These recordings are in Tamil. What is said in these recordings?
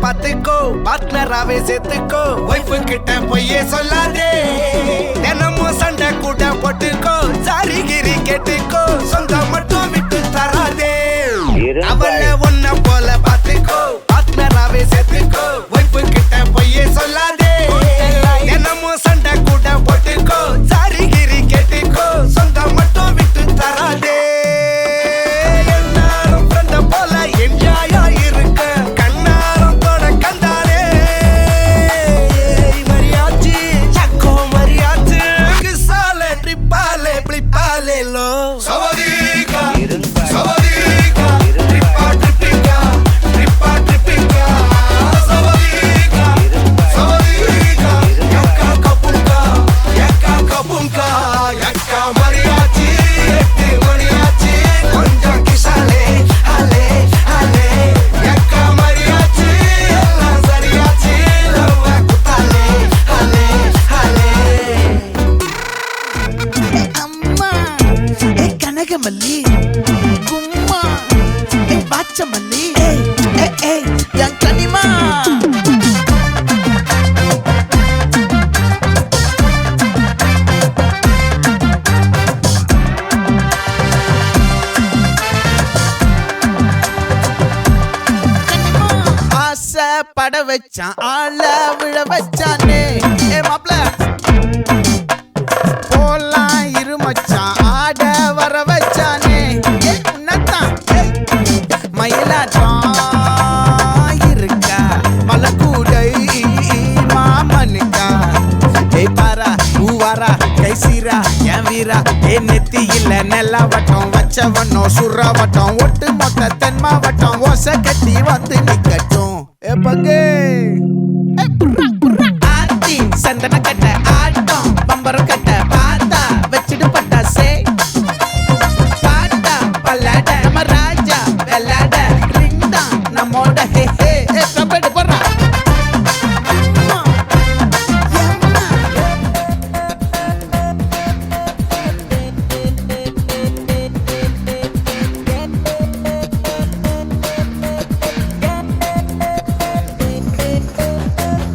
பாத்துக்கோ பார்ட்னராவே சேர்த்துக்கோ வைஃபு கிட்ட பொய்யே சொல்லாதே தினமும் சண்டை கூட போட்டுக்கோ சாரி கிரி கேட்டுக்கோ சொந்தம் மட்டும் விட்டு தராதே அவளை ஒன்ன போல பாத்துக்கோ பார்ட்னராவே சேர்த்துக்கோ வைஃபு கிட்ட பொய்யே சொல்லாதே தினமும் சண்டை கூட போட்டுக்கோ சாரி கிரி கேட்டுக்கோ சொந்தம் மட்டும் விட்டு தராதே Mali, Guma, baca Mali, yang kanima. Asa pada vechan, ala vila vechane, mapla. Pola iru machan, ada vara vechane, unnata. Mayila irka, malakudai maamanika. Hey para, uvara, kaisira, yamvira. Hey netti illa nella vatam, vachavano surra vatam, ottu motta tenma vatam, osa katti vandu nikkatum. Hey page, hey purra purra. Aati sandana katta aatam, bambara katta paata, vechidu patta se. Paata palada, nama raja velada, ringda namoda he he. Hey kabadi porra.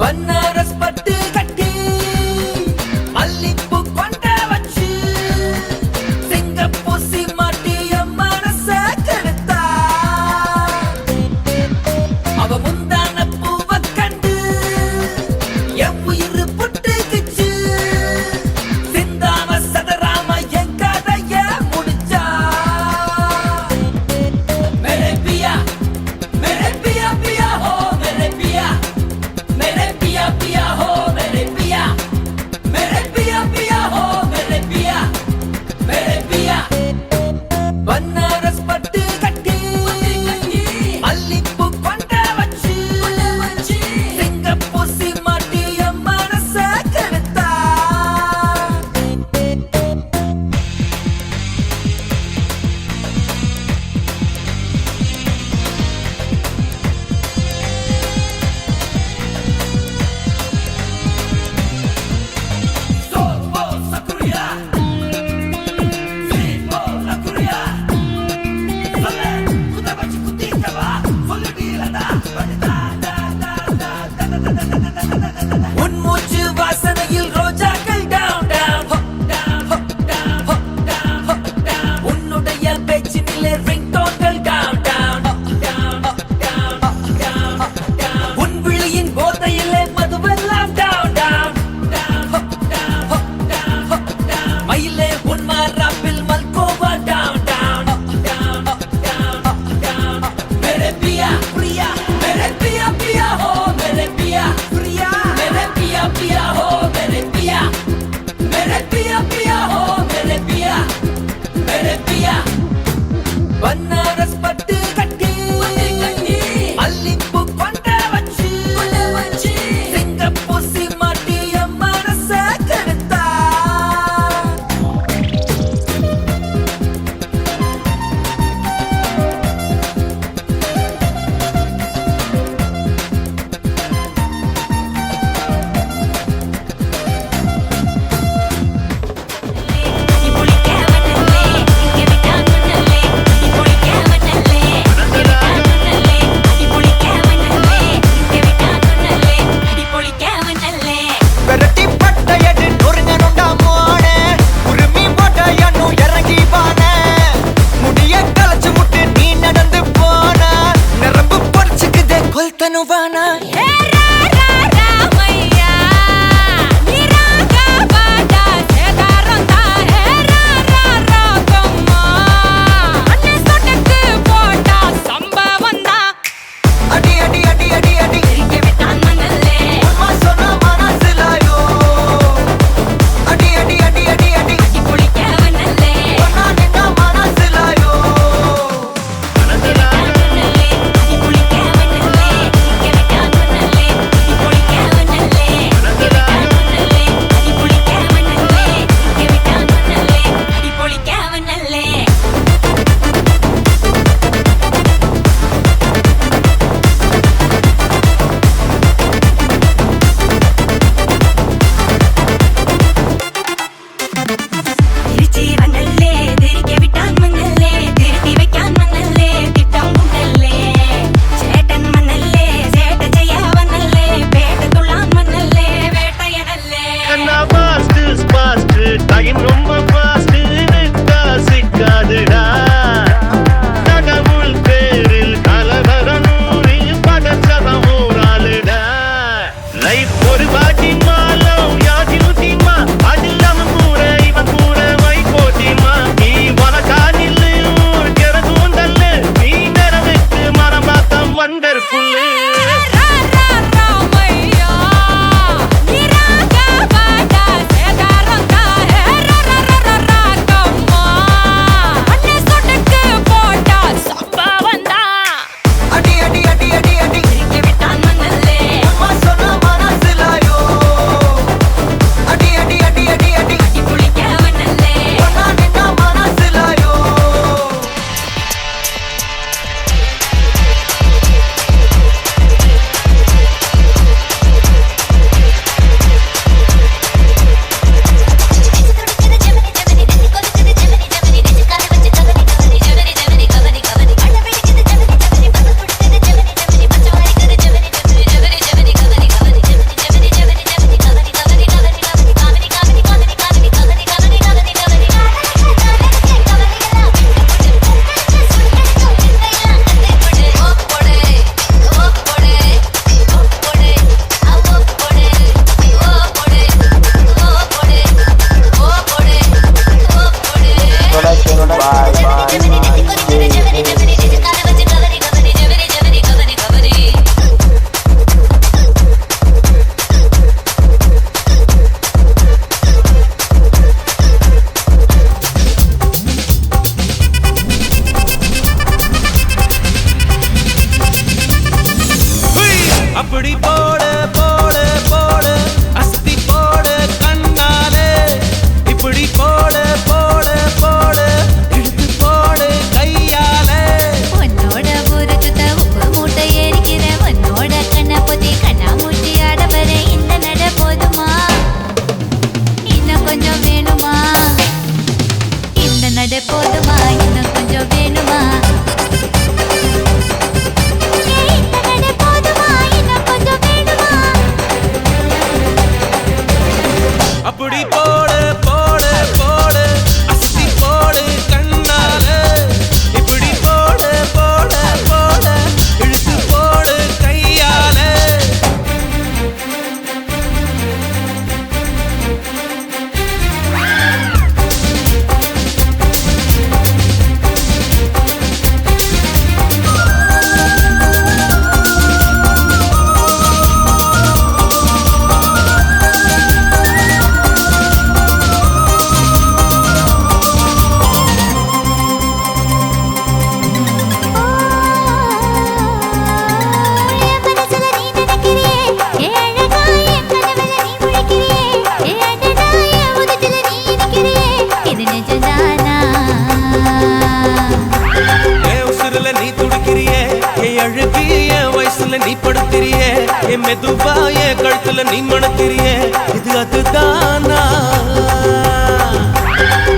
Banaras பட்டு கட்டி மல்லிப்பூ पिया पिया हो मेरे पिया बनारस पट्टी कट्टी मल्लिपू கொண்ட வச்சு சிங்கப்பூர் சீமாட்டி என் மனச கெடுத்தா விரட்டி பட்டையடு நொறுங்கனுண்டா மோனே உருமி போட்டையனு இறங்கி பானே முடிய கலச்சு முட்டு நீ நடந்து போன நரம்பு பொறிச்சுக்குதே கொல்தனுவானா அடி அடி அடி அடி அடி அம்மா சொன்ன மனசுலாயோ அடி அடி அடி அடி அடி சொன்னா நின்னா மனசுலாயோ கண்ணா ஃபாஸ்ட் டைம் ரொம்ப ஃபாஸ்ட் சிக்காதுடா கடவுள் பேரில் கலவரனூரில் படச்சதம் ஊராளுடா லைஃப் ஒரு வாட்டி மாலம் யாதில் தீமா அதில் அவன் கூட இவன் கூட வை போட்டிமா நீ வளக்கானில் ஊர் கிடந்தூண்டல்ல நீ நிறவிட்டு மரம் பார்த்தம் வண்டர்ஃபுல்லு அடி அடி அடி அடி அடி அம்மா சொன்ன மனசுலாயோ அடி அடி அடி அடி அடி சொன்னா நின்னா மனசுலாயோ அப்படி போடு போடு போடு அஸ்தி போடு கண்ணாலே இப்படி போடு போடு போடு இழுத்து போடு கையாலே உன்னோட ஊருக்கு உப்பு மூட்டை ஏறிக்கிற உன்னோட கண்ண பொத்தி கண்ணா மூட்டி ஆட வர இந்த நட போதுமா இன்னும் கொஞ்சம் வேணுமா இந்த நட போதுமா இன்னும் கொஞ்சம் வேணுமா இந்த நட போதுமா இன்னும் கொஞ்சம் வேணுமா அப்படி போடு போடு போடு அஸ்தி போடு கண்ணாலே இப்படி போடு போடு போடு இழுத்து போடு கையாலே வசப்படுத்திரியே என் மெதுவா என் கழுத்துல நீ மணத்திரியே இது அதுதானா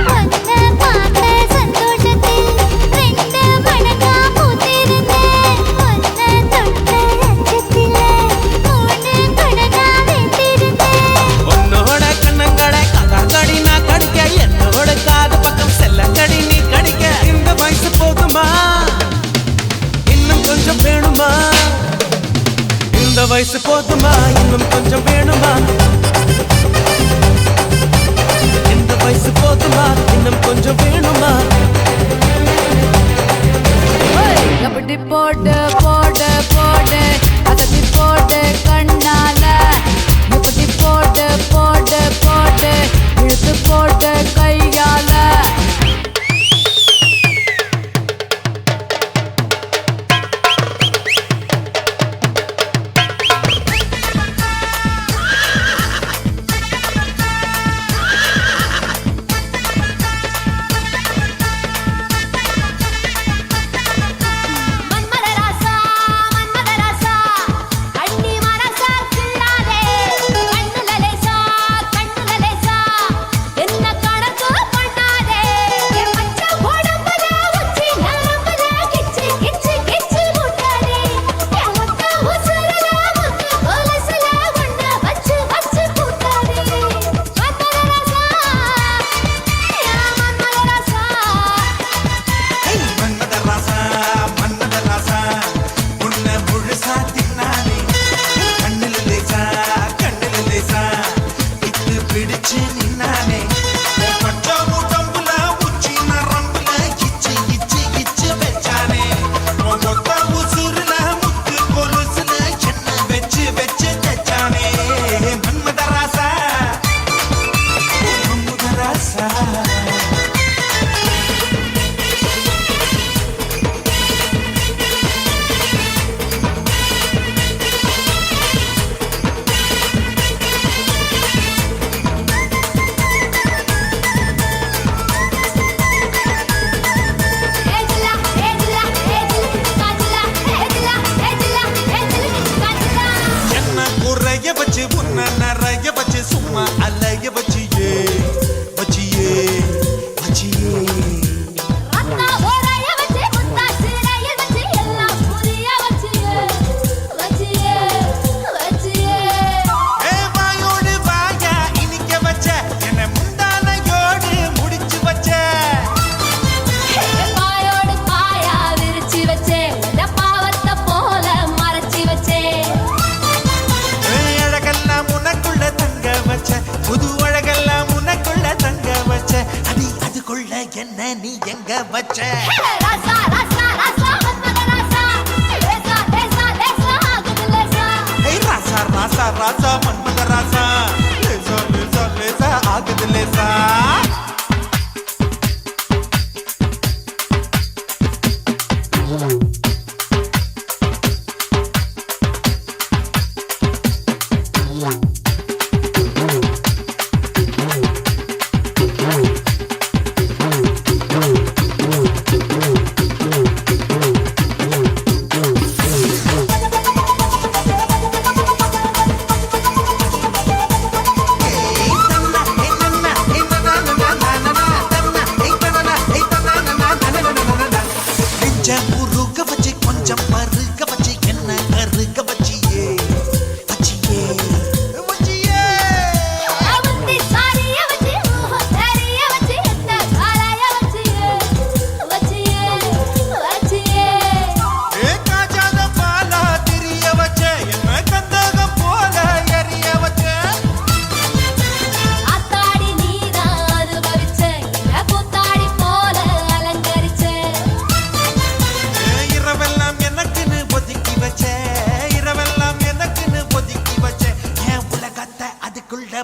ஒன்ன பார்த்த சந்தோஷத்தில் ரெண்டு மடங்கா பூத்திருந்தேன். ஒன்ன தொட்ட அச்சத்திலே மூணு மடங்கா வெந்திருந்தேன். உன்னோட கண்ணங்களை கடி நான் கடிக்க என்னோட காது பக்கம் செல்லங்கடி நீ கடிக்க இந்த வயசு போதுமா இன்னும் கொஞ்சம் வேணுமா இந்த வயசு போதுமா இன்னும் கொஞ்சம் வேணுமா இந்த வயசு போதுமா இன்னும் கொஞ்சம் வேணுமா கபடி போடு போடு போடு அகத்தி போடு கண்ணால இப்படி போடு போடு போடு இழுத்து போடு கையால மன்மதராசா மன்மதராசா அண்ணி மனசா கிள்ளாதே கண்ணுல லேசா என்ன கணக்கு பண்ணாதே என் பச்சை உடம்புல உச்சி நரம்புல கிச்சு கிச்சு கிச்சு முட்டாதே என் மொத்த உசுருல முத்து கொலுசுல ஒண்ணு வச்சு வச்சு கூட்டாதே மன்மதராசா மன்மதராசா மன்மதராசா உன்னை முழுசா தின்னானே கண்ணுல லேசா இத்து பிடிச்சு நின்னானே பச்சை உடம்புல உச்சி நரம்புல இச்சு இச்சு இச்சு வச்சானே மொத்த உசுருல முத்து கொலுசுல என்ன வச்சு வச்சு தச்சானே மன்மதராசா மன்மதராசா ஏஜிலா ஏஜிலா காஜிலா ஏஜிலா காஜிலா என்ன குறைய வச்சு உன்ன நிறைய வச்சு சும்மா அலைய வச்சியே வச்சியே வச்சியே அண்ணா ஓரைய வச்சு முத்தா சிறைய வச்சு எல்லாம் புரிய வச்சியே ஏ வாயோடு வாயா இனிக்க வச்ச என்ன முந்தானையோடு முடிச்சு வச்ச பாயோடு பாயா விரிச்சு வச்சே உன்ன பாவத்தை போல மறைச்சு வச்சே அழகெல்லாம் உனக்குள்ள தங்க வச்ச புது அழகெல்லாம் உனக்குள்ள தங்க வச்ச அடி அதுக்குள்ள என்ன நீ எங்க வச்ச ராசா ராசா ராசா மன்மத ராசா லேசா லேசா லேசா ஆகுது லேசா ஏய் ராசா ராசா ராசா மன்மத ராசா லேசா லேசா லேசா ஆகுது லேசா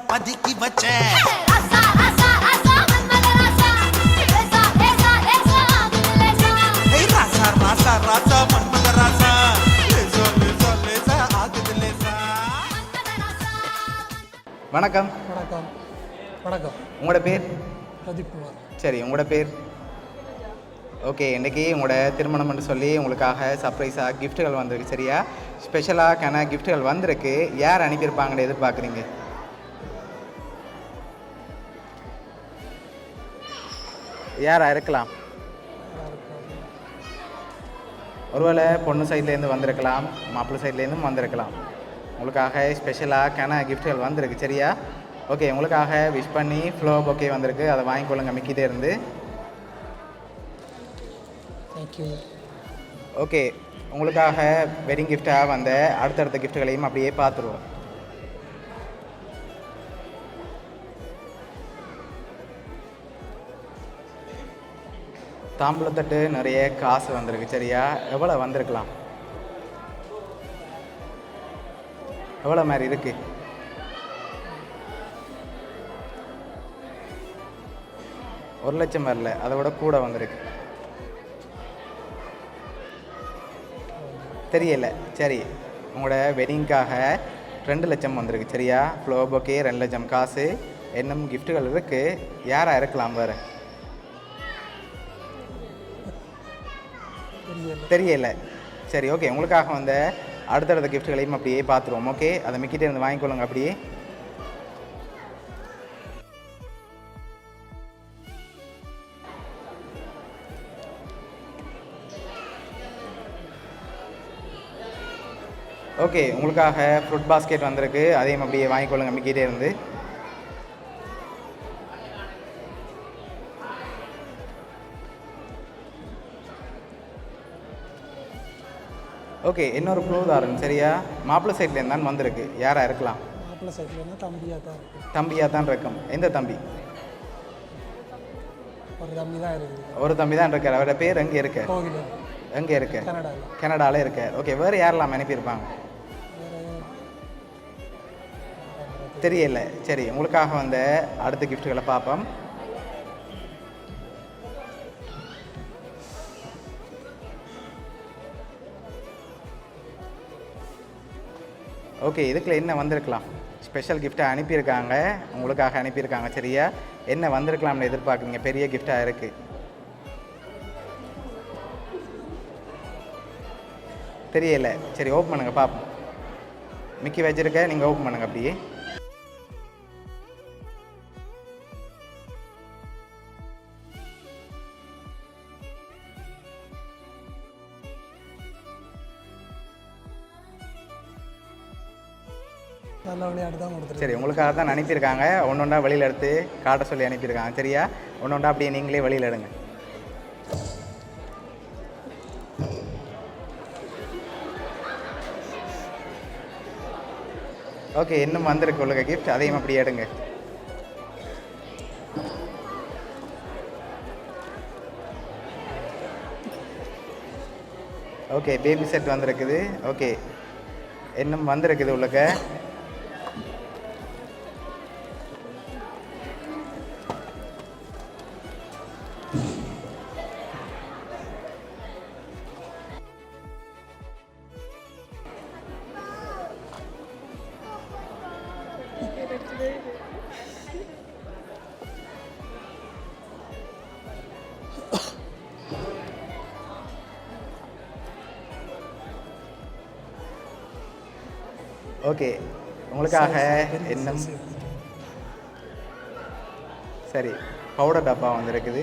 பதுக்கி வச்ச ராசா ராசா ராசா மன்மத ராசா லேசா லேசா லேசா ஆகுது லேசா ஏய் ராசா ராசா ராசா மன்மத ராசா லேசா லேசா லேசா ஆகுது லேசா. வணக்கம். வணக்கம். வணக்கம். உங்களோட பேர்? பிரதீப் குமார். சரி, உங்களோட பேர்? ஓகே, இன்றைக்கி உங்களோட திருமணம்னு சொல்லி உங்களுக்காக சர்ப்ரைஸாக கிஃப்ட்டுகள் வந்திருக்கு. சரியா? ஸ்பெஷலாக கிஃப்ட்டுகள் வந்திருக்கு. யார் அனுப்பியிருப்பாங்கன்னு எதிர்பார்க்குறீங்க? யாராக இருக்கலாம்? ஒருவேளை பொண்ணு சைட்லேருந்து வந்திருக்கலாம், மாப்பிள்ளை சைட்லேருந்தும் வந்திருக்கலாம். உங்களுக்காக ஸ்பெஷலாக கிஃப்ட்டுகள் வந்திருக்கு. சரியா? ஓகே, உங்களுக்காக விஷ் பண்ணி ஃப்ளோ பொக்கே வந்திருக்கு. அதை வாங்கிக்கொள்ளுங்க மிக்கிட்டே இருந்து. தேங்க்யூ. ஓகே, உங்களுக்காக வெட்டிங் கிஃப்டாக வந்த அடுத்தடுத்த கிஃப்ட்டுகளையும் அப்படியே பார்த்துருவோம். தாம்பூலத்தட்டு நிறைய காசு வந்திருக்கு. சரியா? எவ்வளோ வந்திருக்கலாம்? எவ்வளோ மாதிரி இருக்கு? ஒரு லட்சம் வரல, அதை விட கூட வந்திருக்கு. தெரியல. சரி, உங்களோட வெட்டிங்காக 2 லட்சம் வந்திருக்கு. சரியா? ஃப்ளோ பொக்கே 2 லட்சம் காசு, இன்னும் கிஃப்ட்டுகள் இருக்குது. யாராக இருக்கலாம் வேறு? தெரியல. சரி, ஓகே, உங்களுக்காக வந்த அடுத்தடுத்த கிஃப்ட்டுகளையும் அப்படியே பார்த்துருவோம். ஓகே, அதை மிக்கிட்டே இருந்து வாங்கிக்கொள்ளுங்க அப்படியே. ஓகே, உங்களுக்காக ஃப்ரூட் பாஸ்கெட் வந்திருக்கு. அதையும் அப்படியே வாங்கிக்கொள்ளுங்க மிக்கிட்டே இருந்து. ஓகே, இன்னொரு க்ளூதாரன். சரியா? மாப்பிள்ளை சைட்லேருந்து தான் வந்திருக்கு. யாராக இருக்கலாம்? மாப்பிள்ளை சைட்லேருந்து தம்பியாக தான் இருக்குது. தம்பியாக தான் இருக்கும். எந்த தம்பி? ஒரு தம்பி தான் இருக்குது. ஒரு தம்பி தான் இருக்கார். அவரோட பேர் எங்கே இருக்க? கோகிலன். எங்கே இருக்க? கனடாவில். கனடாவில் இருக்க. ஓகே, வேறு யாரெல்லாம் அனுப்பியிருப்பாங்க? தெரியல. சரி, உங்களுக்காக வந்த அடுத்த கிஃப்ட்டுகளை பார்ப்போம். ஓகே, இதுக்குள்ள என்ன வந்திருக்கலாம்? ஸ்பெஷல் கிஃப்ட்டை அனுப்பியிருக்காங்க, உங்களுக்காக அனுப்பியிருக்காங்க. சரியா? என்ன வந்திருக்கலாம்னு எதிர்பார்க்குறீங்க? பெரிய கிஃப்டாக இருக்குது. தெரியல. சரி, ஓப்பன் பண்ணுங்க பார்ப்போம். மிக்கி வச்சுருக்க, நீங்கள் ஓப்பன் பண்ணுங்க அப்படியே. நல்ல விளையாட்டு தான் கொடுத்துருக்கு. சரி, உங்களுக்காக தான் அனுப்பியிருக்காங்க. ஒன்றா வெளியில் எடுத்து காட்ட சொல்லி அனுப்பியிருக்காங்க. சரியா? ஒன்றா அப்படியே நீங்களே வெளியில் எடுங்க. ஓகே, இன்னும் வந்திருக்கு உங்களுக்கு கிஃப்ட். அதையும் அப்படியே எடுங்க. ஓகே, பேபி செட் வந்திருக்குது. ஓகே, இன்னும் வந்திருக்குது உங்களுக்கு. ஓகே, உங்களுக்காக இன்னும் சரி பவுடர் டப்பா வந்திருக்குது.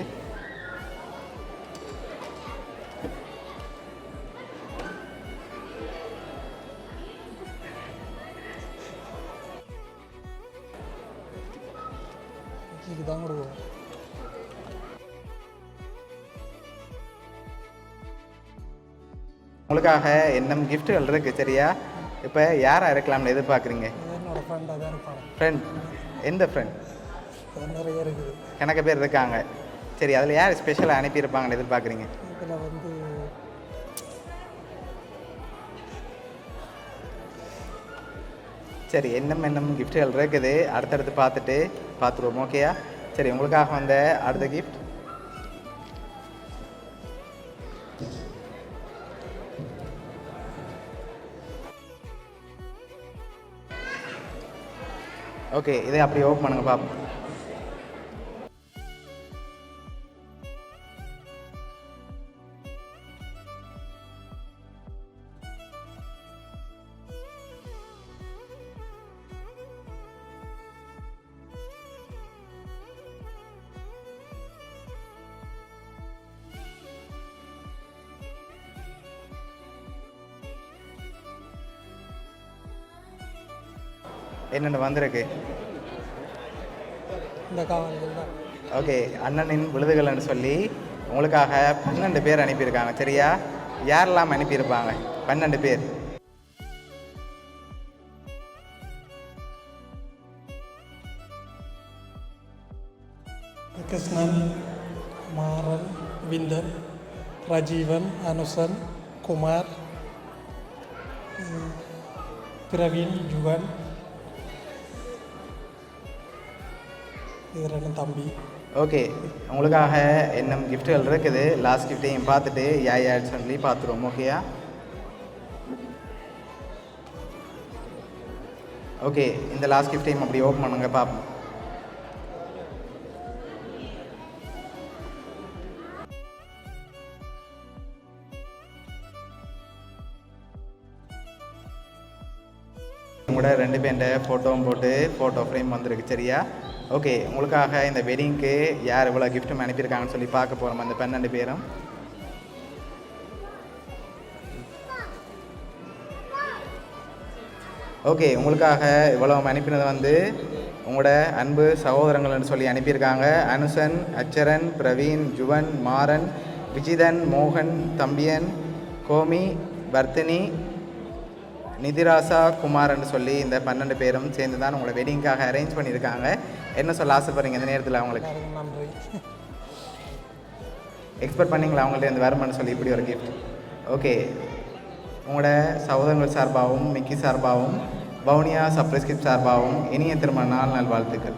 இதுதான் கொடுக்குவோம். உங்களுக்காக இன்னும் கிஃப்ட்டுகள் இருக்குது. சரியா? இப்போ யாராக இருக்கலாம்னு எதிர்பார்க்குறீங்க? என்னோட ஃப்ரெண்டாக தான் இருப்பாங்க. ஃப்ரெண்ட்? எந்த ஃப்ரெண்ட்? நிறைய இருக்குது. கணக்கு பேர் இருக்காங்க. சரி, அதில் யார் ஸ்பெஷலாக அனுப்பியிருப்பாங்கன்னு எதிர்பார்க்குறீங்க? இதில் வந்து சரி, இன்னும் கிஃப்ட்டுகள் இருக்குது. அடுத்தடுத்து பார்த்துருவோம். ஓகேயா? சரி, உங்களுக்காக வந்த அடுத்த கிஃப்ட். ஓகே, இதை அப்படியே ஓப்பன் பண்ணுங்க பார்ப்போம். என்னென்னு வந்திருக்கு? இந்த காவல்கள் தான். ஓகே, அண்ணனின் விழுதுகள்னு சொல்லி உங்களுக்காக 12 பேர் அனுப்பியிருக்காங்க. சரியா? யாரெல்லாம் அனுப்பியிருப்பாங்க? 12 பேர். கிருஷ்ணன், மாறன், விந்தன், ரஜீவன், அனுசன், குமார், பிரவீன், ஜுவன், இது ரெண்டும் தம்பி. ஓகே, உங்களுக்காக இன்னும் கிஃப்ட்டுகள் இருக்குது. லாஸ்ட் கிஃப்ட்டையும் பார்த்துட்டு யார் சொல்லி பார்த்துருவோம். ஓகேயா? ஓகே, இந்த லாஸ்ட் கிஃப்ட்டையும் அப்படி ஓப்பன் பண்ணுங்க பார்ப்போம். உங்களோட 2 பேண்ட ஃபோட்டோவும் போட்டு ஃபோட்டோ ஃப்ரேம் வந்திருக்கு. சரியா? ஓகே, உங்களுக்காக இந்த வெட்டிங்க்கு யார் இவ்வளோ கிஃப்ட்டும் அனுப்பியிருக்காங்கன்னு சொல்லி பார்க்க போகிறோம். அந்த 12 பேரும். ஓகே, உங்களுக்காக இவ்வளோ அனுப்பினது வந்து உங்களோட அன்பு சகோதரங்கள்னு சொல்லி அனுப்பியிருக்காங்க. அனுசன், அச்சரன், பிரவீன், ஜுவன், மாறன், விஜிதன், மோகன், தம்பியன், கோமி, பர்த்தினி, நிதிராசா, குமார்ன்னு சொல்லி இந்த 12 பேரும் சேர்ந்து தான் உங்களை வெட்டிங்காக அரேஞ்ச் பண்ணியிருக்காங்க. என்ன சொல்ல ஆசைப்படுறீங்க இந்த நேரத்தில்? அவங்களுக்கு நன்றி. எக்ஸ்பெக்ட் பண்ணிங்களா அவங்கள்ட்ட இருந்து வருமானு சொல்லி இப்படி ஒரு கிஃப்ட்? ஓகே, உங்களோட சகோதரங்கள் சார்பாகவும் மிக்கி சார்பாகவும் வவுனியா சப்ரைஸ் கிஃப்ட் சார்பாகவும் இனிய திருமண நாள் நல்வாழ்த்துக்கள்.